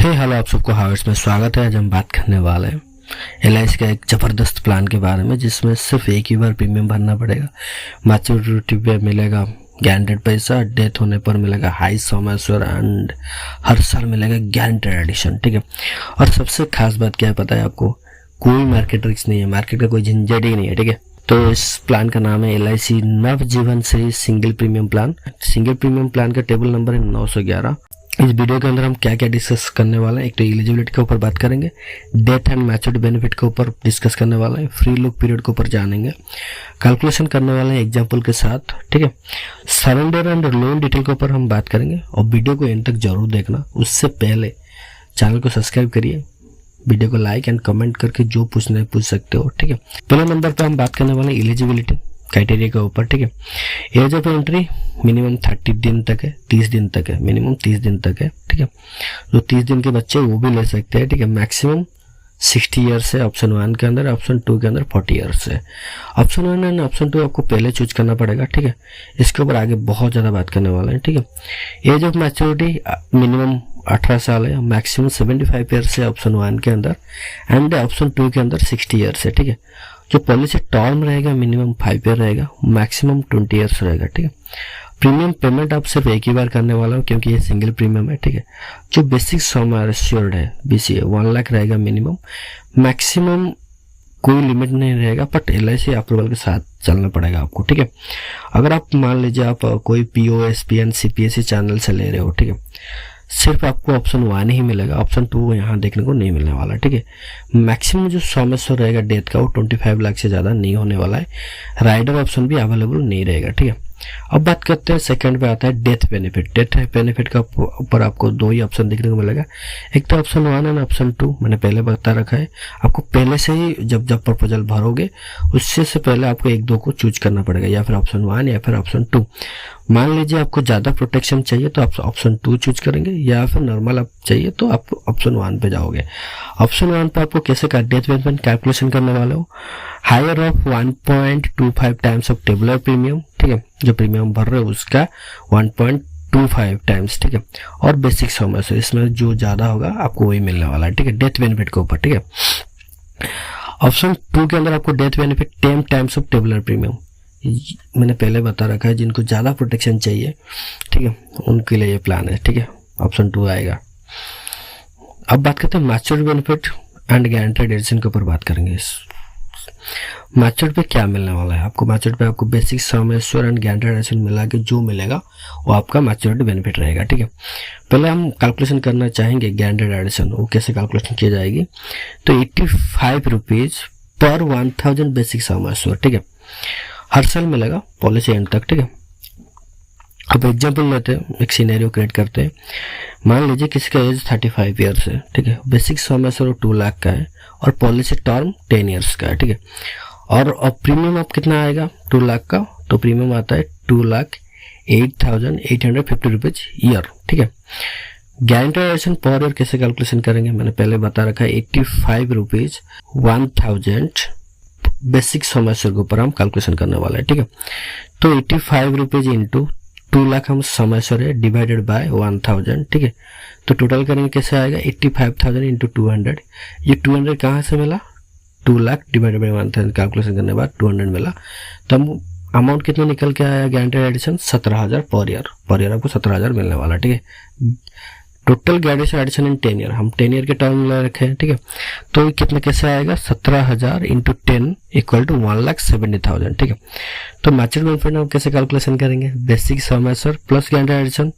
Hello आप सबको hours में स्वागत है। आज हम बात करने वाले हैं LIC का एक ज़बरदस्त प्लान के बारे में, जिसमें सिर्फ एक ही बार प्रीमियम भरना पड़ेगा। मैच्योरिटी पे मिलेगा गारंटेड पैसा, डेथ होने पर मिलेगा हाई सम एश्योर एंड हर साल मिलेगा गारंटेड एडिशन। ठीक है, और सबसे खास बात क्या है पता है आपको? कोई मार्केट रिस्क नहीं है, मार्केट का कोई झंझट ही नहीं है। ठीक है, तो इस प्लान का नाम है LIC Navjeevan Shri single premium plan. Single premium plan का टेबल नंबर है 911। इस वीडियो के अंदर हम क्या क्या डिस्कस करने वाले हैं, एक तो एलिजिबिलिटी के ऊपर बात करेंगे, डेथ एंड मैच्योरिटी बेनिफिट के ऊपर डिस्कस करने वाले हैं, फ्री लुक पीरियड के ऊपर जानेंगे, कैलकुलेशन करने वाले हैं एग्जांपल के साथ। ठीक है, सरेंडर एंड लोन डिटेल के ऊपर हम बात करेंगे और वीडियो को एंड तक जरूर देखना। उससे पहले चैनल को सब्सक्राइब करिए, वीडियो को लाइक एंड कमेंट करके जो पूछना है पूछ सकते हो। ठीक है, पहले नंबर पर हम बात करने वाले हैं एलिजिबिलिटी क्राइटेरिया के ऊपर। ठीक है, एज ऑफ एंट्री मिनिमम 30 दिन तक है, 30 दिन तक है, मिनिमम 30 दिन तक है। ठीक है, जो 30 दिन के बच्चे वो भी ले सकते हैं। ठीक है, मैक्सिमम 60 ईयर्स है ऑप्शन 1 के अंदर, ऑप्शन 2 के अंदर 40 ईयर्स है। ऑप्शन 1 एंड ऑप्शन 2 आपको पहले चूज करना पड़ेगा। ठीक है, इसके ऊपर आगे बहुत ज़्यादा बात करने वाले हैं। ठीक है, एज ऑफ मैच्योरिटी मिनिमम 18 साल है, मैक्सिमम 75 ईयर्स है ऑप्शन 1 के अंदर एंड ऑप्शन 2 के अंदर 60 ईयर्स है। ठीक है, जो पॉलिसी टर्म रहेगा मिनिमम 5 ईयर रहेगा, मैक्सिमम 20 ईयर्स रहेगा। ठीक है, प्रीमियम पेमेंट आप सिर्फ एक ही बार करने वाला हो क्योंकि ये सिंगल प्रीमियम है। ठीक है, जो बेसिक सम एश्योर्ड है BCA 1 लाख रहेगा मिनिमम, मैक्सिमम कोई लिमिट नहीं रहेगा, बट LIC अप्रूवल के साथ चलना पड़ेगा आपको। ठीक है, अगर आप मान लीजिए आप कोई POSPN CPSE चैनल से ले रहे हो, ठीक है, सिर्फ आपको ऑप्शन 1 ही मिलेगा, ऑप्शन 2 यहाँ देखने को नहीं मिलने वाला। ठीक है, मैक्सिमम जो समेश्वर रहेगा डेथ का वो 25 लाख से ज़्यादा नहीं होने वाला है। राइडर ऑप्शन भी अवेलेबल नहीं रहेगा। ठीक है, अब बात करते हैं सेकंड पे आता है डेथ बेनिफिट। डेथ बेनिफिट का ऊपर आपको 2 ही ऑप्शन देखने को मिलेगा, एक तो ऑप्शन 1 एंड ऑप्शन 2 मैंने पहले बता रखा है। आपको पहले से ही जब प्रपोजल भरोगे उससे से पहले आपको 1-2 को चूज करना पड़ेगा, या फिर ऑप्शन 1 या फिर ऑप्शन 2। मान लीजिए आपको ज़्यादा प्रोटेक्शन चाहिए तो आप ऑप्शन 2 चूज करेंगे, या फिर नॉर्मल आप चाहिए तो आप ऑप्शन 1 पे जाओगे। ऑप्शन 1 पे आपको कैसे का डेथ बेनिफिट कैलकुलेशन करने वाले हो, higher of 1.25 times of tabular premium. ठीक है, जो प्रीमियम भर रहे हो उसका 1.25 टाइम्स। ठीक है, और बेसिक सम एश्योर्ड, इसमें जो ज़्यादा होगा आपको वही मिलने वाला है। ठीक है, डेथ बेनिफिट के ऊपर। ठीक है, ऑप्शन 2 के अंदर आपको death benefit 10 times of tabular premium, मैंने पहले बता रखा है, जिनको ज़्यादा प्रोटेक्शन चाहिए, ठीक है, उनके लिए ये प्लान है। ठीक है, ऑप्शन 2 आएगा। अब बात करते हैं matured benefit and guaranteed addition के ऊपर बात करेंगे। मैच्योर्ड पे क्या मिलने वाला है आपको? मैच्योर्ड पे आपको basic sum assured and guaranteed addition मिला के जो मिलेगा वो आपका मैच्योर्ड बेनिफिट रहेगा। ठीक है, पहले हम कैलकुलेशन करना चाहेंगे गारंटेड एडिशन, वो कैसे कैलकुलेशन की जाएगी? तो 85 rupees per 1000 basic sum assured. ठीक है, हर साल मिलेगा पॉलिसी एंड तक। ठीक है, अब एग्जाम्पल लेते हैं, एक सिनेरियो क्रिएट करते हैं। मान लीजिए किसी का एज 35 ईयर्स है। ठीक है, बेसिक सम एश्योर्ड 2 लाख का है और पॉलिसी टर्म 10 ईयर्स का है। ठीक है, और अब प्रीमियम अब कितना आएगा 2 लाख का? तो प्रीमियम आता है 2,08,850 रुपीज ईयर। ठीक है, गारंटेड एडिशन पर ईयर कैसे कैलकुलेशन करेंगे? मैंने पहले बता रखा है, 85 रुपीज 1000 बेसिक सम एश्योर्ड के ऊपर हम कैलकुलेशन करने वाला है। ठीक है, तो 85 रुपीज इंटू 2 लाख हम सम एश्योर्ड है डिवाइडेड बाय 1000। ठीक है, तो टोटल करेंगे कैसे आएगा? 85,000 इंटू 200। ये 200 कहाँ से मिला? 2 लाख डिवाइडेड बाय 1000 कैलकुलेशन करने के बाद 200 मिला। तो हम अमाउंट कितना निकल के आया गारंटेड एडिशन? 17,000 पर ईयर आपको 17,000 मिलने वाला। ठीक है, total guaranteed addition in 10 year, हम 10 ईयर के टर्म ले रखे हैं। ठीक है, तो कितना कैसे आएगा? 17,000 इंटू 10 इक्वल टू 1,70,000। ठीक है, तो मैच्योर्ड बेनिफिट हम कैसे कैलकुलेशन करेंगे? Basic sum assured plus guaranteed addition,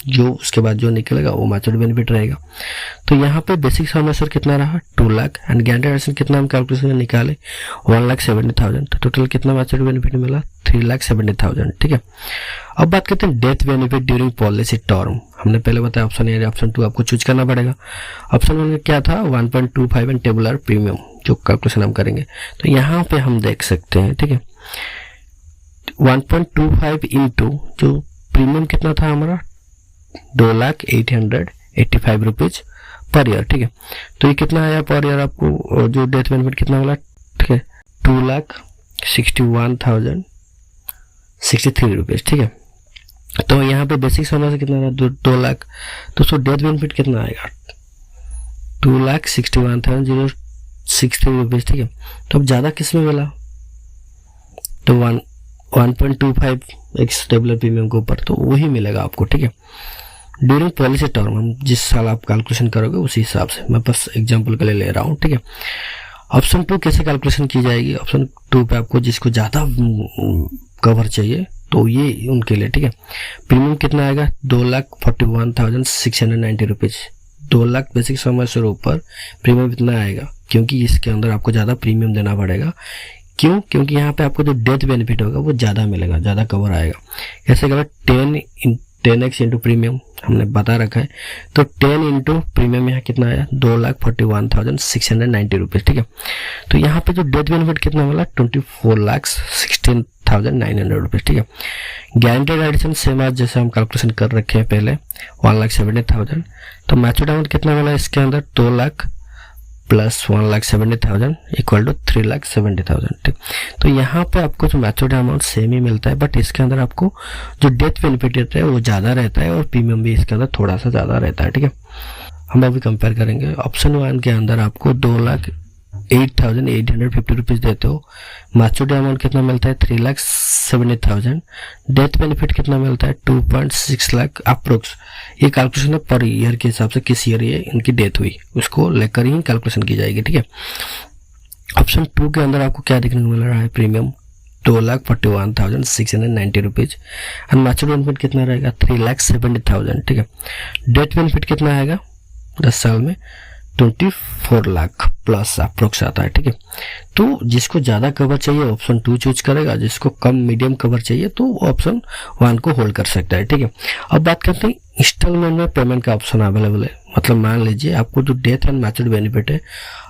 जो उसके बाद जो निकलेगा वो मैच्योर्ड बेनिफिट रहेगा। तो यहाँ पे बेसिक सम एश्योर्ड कितना रहा? 2 लाख एंड गारंटेड एडिशन कितना हम कैलकुलेशन में निकाले? 1,70,000। तो टोटल कितना मैच्योर्ड बेनिफिट मिला? 3,70,000। ठीक है, अब बात करते हैं death benefit during policy term. हमने पहले बताया ऑप्शन ए ऑप्शन 2 आपको चूज करना पड़ेगा। ऑप्शन 1 में क्या था? 1.25 एंड टेबुलर प्रीमियम, जो कैलकुलेशन हम करेंगे। तो यहाँ पे हम देख सकते हैं, ठीक है, 1.25 इंटू जो प्रीमियम कितना था हमारा? 2,08,85 रुपीज पर ईयर। ठीक है, तो ये कितना आया पर ईयर आपको? जो डेथ बेनिफिट कितना मिला? ठीक है, 2,61,063 रुपीज। ठीक है, तो यहाँ पे बेसिक समय से कितना रहा? 2 लाख। तो उसको डेथ बेनिफिट कितना आएगा? 2,61,063 रुपीज़, ठीक है। तो अब ज़्यादा किस में मिला, तो 1.25 एक्स टेबुलर प्रीमियम के ऊपर, तो वही मिलेगा आपको, ठीक है। ड्यूरिंग पॉलिसी टर्म, हम जिस साल आप कैलकुलेशन करोगे उसी हिसाब से, मैं बस एग्जांपल के लिए ले रहा हूँ, ठीक है। ऑप्शन 2 कैसे कैलकुलेशन की जाएगी, ऑप्शन 2 पे आपको जिसको ज़्यादा कवर चाहिए तो ये उनके लिए, ठीक है। प्रीमियम कितना आएगा, 2,41,690 रुपीज़। 2 लाख बेसिक सम से ऊपर प्रीमियम इतना आएगा, क्योंकि इसके अंदर आपको ज़्यादा प्रीमियम देना पड़ेगा। क्यों, क्योंकि यहाँ पे आपको जो डेथ बेनिफिट होगा वो ज़्यादा मिलेगा, ज़्यादा कवर आएगा। कैसे कवर, 10x इंटू प्रीमियम हमने बता रखा है, तो 10 इंटू प्रीमियम यहाँ कितना आया, 2,41,690 रुपीज़, ठीक है। तो यहाँ पे जो डेथ बेनिफिट कितना मिला, 24,16,900 रुपीज़, ठीक है। गारंटेड एडिशन सेम आज जैसे हम कैलकुलेशन कर रखे हैं पहले, 1,70,000। तो मैच्योर्ड अमाउंट कितना मिला इसके अंदर, 2 लाख प्लस 1,70,000 इक्वल टू 3,70,000, ठीक। तो यहाँ पे आपको जो मैच्योर्ड अमाउंट सेम ही मिलता है, बट इसके अंदर आपको जो डेथ बेनिफिट रहता है वो ज़्यादा रहता है और प्रीमियम भी इसके अंदर थोड़ा सा ज़्यादा रहता है, ठीक है। हम अभी कंपेयर करेंगे। ऑप्शन 1 के अंदर आपको 2,08,850 रुपीज़ देते हो, मैच्योर्ड अमाउंट कितना मिलता है, 3,70,000। डेथ बेनिफिट कितना मिलता है, 2.6 लाख अप्रोक्स। ये कैलकुलेशन है पर ईयर के हिसाब से, किस ईयर ये इनकी डेथ हुई उसको लेकर ही कैलकुलेशन की जाएगी, ठीक है। ऑप्शन 2 के अंदर आपको क्या देखने को मिल रहा है, premium 2,41,690 rupees and matured benefit कितना रहेगा, 3,70,000, ठीक है। डेथ बेनिफिट कितना आएगा 10 साल में, 24 लाख प्लस अप्रोक्स आता है, ठीक है। तो जिसको ज़्यादा कवर चाहिए ऑप्शन 2 चूज करेगा, जिसको कम मीडियम कवर चाहिए तो ऑप्शन 1 को होल्ड कर सकता है, ठीक है। अब बात करते हैं इंस्टॉलमेंट में पेमेंट का ऑप्शन अवेलेबल है। मतलब मान लीजिए आपको जो डेथ एंड मैच्योर्ड बेनिफिट है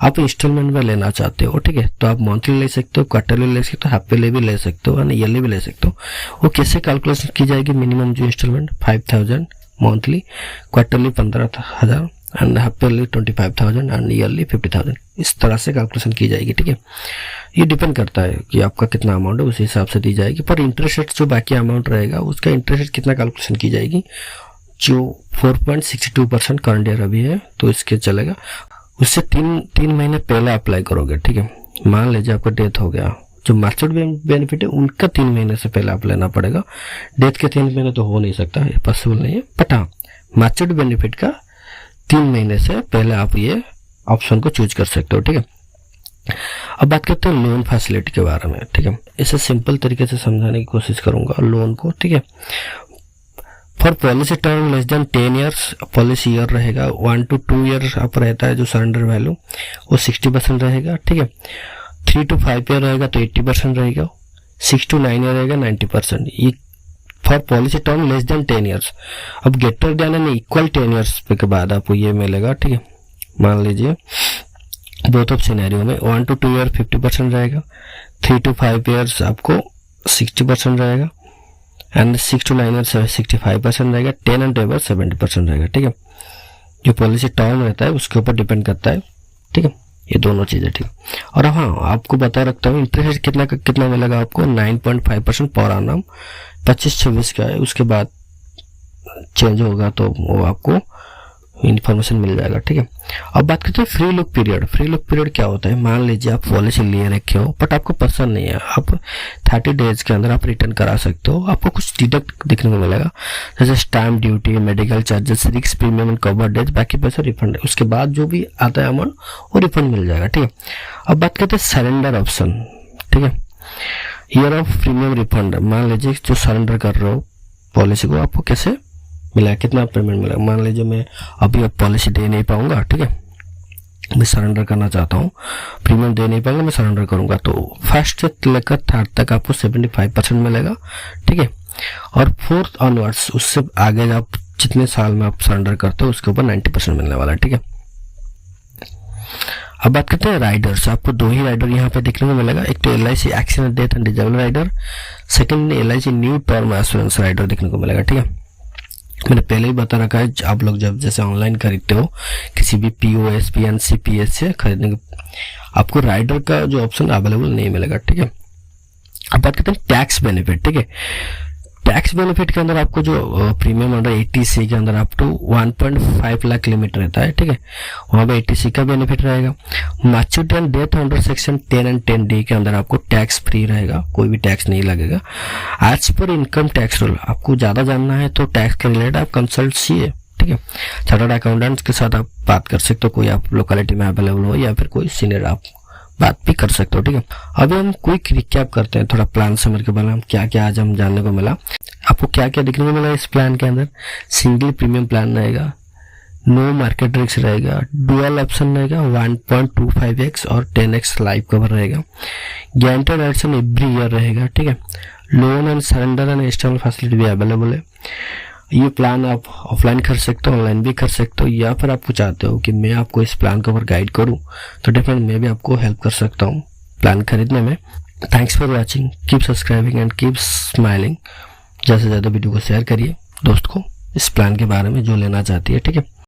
आप इंस्टॉलमेंट में लेना चाहते हो, ठीक है। तो आप मंथली ले सकते हो, क्वार्टरली ले सकते हो, हाफ ईयरली भी ले सकते हो, ईयरली भी ले सकते हो। वो कैसे कैलकुलेशन की जाएगी, मिनिमम जो instalment 5,000 monthly, quarterly 15,000 and half yearly 25,000 and yearly 50,000, इस तरह से कैलकुलेशन की जाएगी, ठीक है। ये डिपेंड करता है कि आपका कितना अमाउंट है, उस हिसाब से दी जाएगी। पर इंटरेस्ट रेट जो बाकी अमाउंट रहेगा उसका इंटरेस्ट रेट कितना कैलकुलेशन की जाएगी, जो 4.62% करंट ईयर अभी है तो इसके चलेगा, उससे तीन महीने पहले अप्लाई करोगे, ठीक है। मान लीजिए आपका डेथ हो गया, जो मैच्योर्ड बेनिफिट है उनका 3 महीने से पहले आप लेना पड़ेगा। डेथ के 3 महीने तो हो नहीं सकता, ये पॉसिबल नहीं है, बट हाँ मैच्योर्ड बेनिफिट का 3 महीने से पहले आप ये ऑप्शन को चूज कर सकते हो, ठीक है। अब बात करते हैं लोन फैसिलिटी के बारे में, ठीक है। इसे सिंपल तरीके से समझाने की कोशिश करूंगा लोन को, ठीक है। For policy term less than 10 years, policy year रहेगा 1 to 2 ईयर आप रहता है जो सरेंडर वैल्यू वो 60% रहेगा, ठीक है। 3 to 5 ईयर रहेगा तो 80% रहेगा, 6 to 9 ईयर रहेगा 90%। ये for policy term less than 10 years. अब greater than and equal 10 years के बाद आपको ये मिलेगा, ठीक है। मान लीजिए बोथ ऑफ सिनेरियो में 1 to 2 ईयर 50% रहेगा, 3 to 5 ईयर्स आपको 60% रहेगा एंड 6 to 9 ईयर्स 65% रहेगा, 10 एंड अबव 70% रहेगा, ठीक है। जो पॉलिसी टर्म रहता है उसके ऊपर डिपेंड करता है, ठीक है। ये दोनों चीजें, ठीक है। और हाँ आपको बता रखता हूँ इंटरेस्ट कितना मिलेगा आपको, 9.5% पर annum 25-26 का है, उसके बाद चेंज होगा तो वो आपको इन्फॉर्मेशन मिल जाएगा, ठीक है। अब बात करते हैं free look period. Free look period क्या होता है, मान लीजिए आप पॉलिसी लिए रखे हो बट आपको पसंद नहीं है, आप 30 डेज के अंदर आप रिटर्न करा सकते हो। आपको कुछ डिडक्ट दिखने को मिलेगा जैसे stamp duty, medical charges, risk premium and cover days, बाकी पैसा रिफंड है। उसके बाद जो भी आता है अमाउंट वो रिफंड मिल जाएगा, ठीक है। अब बात करते हैं सरेंडर ऑप्शन, ठीक है। ईयर ऑफ प्रीमियम रिफंड, मान लीजिए जो सरेंडर कर रहे हो पॉलिसी को आपको कैसे मिला, कितना पेमेंट मिला। मान लीजिए मैं अभी अब पॉलिसी दे नहीं पाऊंगा, ठीक है, मैं सरेंडर करना चाहता हूँ, प्रीमियम दे नहीं पाऊंगा, मैं सरेंडर करूंगा तो फर्स्ट से लेकर 3rd तक आपको 75% मिलेगा, ठीक है। और 4th ऑनवर्ड्स उससे आगे आप जितने साल में आप सरेंडर करते हो उसके ऊपर 90% मिलने वाला है, ठीक है। अब बात करते हैं राइडर्स। आपको 2 ही राइडर यहाँ पे देखने को मिलेगा, एक तो LIC accident death and disable rider, second LIC new term assurance rider देखने को मिलेगा, ठीक है। मैंने पहले ही बता रखा है, आप लोग जब जैसे ऑनलाइन खरीदते हो किसी भी POSP या CPS से खरीदने के आपको राइडर का जो ऑप्शन अवेलेबल नहीं मिलेगा, ठीक है। अब बात करते हैं टैक्स बेनिफिट, ठीक है। टैक्स बेनिफिट के अंदर आपको जो प्रीमियम अंडर 80C के अंदर अप टू 1.5 लाख लिमिट रहता है, ठीक है, वहाँ पे 80C का बेनिफिट रहेगा। Maturity and death under section 10 and 10D के अंदर आपको टैक्स फ्री रहेगा, कोई भी टैक्स नहीं लगेगा। As per income tax rule, आपको ज़्यादा जानना है तो टैक्स के रिलेटेड आप कंसल्ट कीजिए, ठीक है। चार्टर्ड अकाउंटेंट्स के साथ आप बात कर सकते हो, कोई आप लोकेलिटी में अवेलेबल हो या फिर कोई सीनियर आप बात भी कर सकते हो, ठीक है। अभी हम क्विक रिकैप करते हैं थोड़ा प्लान समर के बारे में, क्या क्या आज हम जानने को मिला, आपको क्या क्या देखने को मिला इस प्लान के अंदर। सिंगल प्रीमियम प्लान रहेगा, नो मार्केट रिस्क रहेगा, डुअल ऑप्शन रहेगा, 1.25x और 10x लाइव कवर रहेगा, गारंटेड एडिशन एवरी ईयर रहेगा, ठीक है। Loan and surrender and external facility भी अवेलेबल है। ये प्लान आप ऑफलाइन कर सकते हो, ऑनलाइन भी कर सकते हो, या फिर आपको चाहते हो कि मैं आपको इस प्लान के ऊपर गाइड करूं तो डेफिनेटली मैं भी आपको हेल्प कर सकता हूं प्लान खरीदने में। Thanks for watching, keep subscribing and keep smiling. ज़्यादा से ज़्यादा वीडियो को शेयर करिए दोस्त को इस प्लान के बारे में जो लेना चाहती है, ठीक है।